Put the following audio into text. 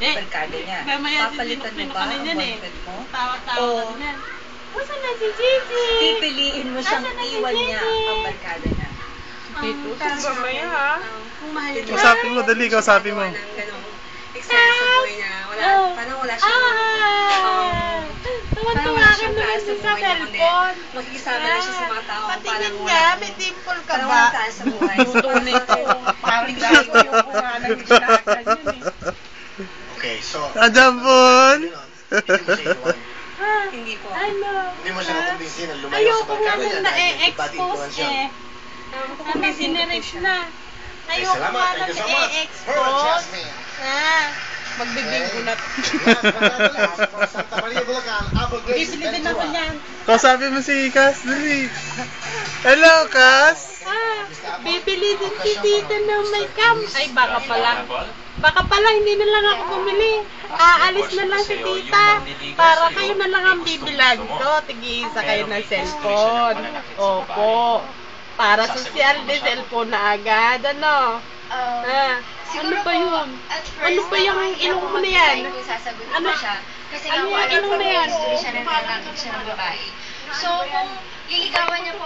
barkada niya. Papalitan mo ba ang boyfriend mo? Tawa-tawa O ka din. Masa na si Gigi? pipiliin mo siyang iwan niya ang barkada niya? Mamaya ha? Kung mahalin mo. Kausapin mo, dali, kausapin mo. Excel sa buhay niya. Parang wala siyang... Tuwan-tuwa ka naman siya sa cellphone. Makikisama na siya sa mga tao. Patingin nga, may dimple ka Parang ba? walang taas sa buhay. So, parang ito. Parang dahil ko yung kumanan yung sinakal yun eh. Okay, so... Adamon! Hindi po. Ano? Hindi mo siya nakumbinsi na lumayo sa Ayoko nga barkada niya na dahil bad na-expose influence eh. Ano, sinirich na. Ayoko salamat. nga Thank na you so much. na-expose. Jasmine. Magbibinggo na. Last but not least, from Santa Maria, Bulacan, Apple Grace, Bibili din ako Ventura. niyan. Kausapin mo si Cass, dali. Hello, Cass! Bibili din si Tita ng may cam. Ay, baka pala. Baka pala, hindi na lang ako bumili. Aalis na lang si Tita. Para kayo na lang ang bibilan ko. Tig-iisa kayo ng cellphone. Opo. Para social din cellphone na agad. Ano? Ano ba yun? Ano ba yung ilong mo na yan? Ano siya? Kasi Ano nga yung ilong na yan? gusto siya na naglalakad siya ng babae. So, kung liligawan niya po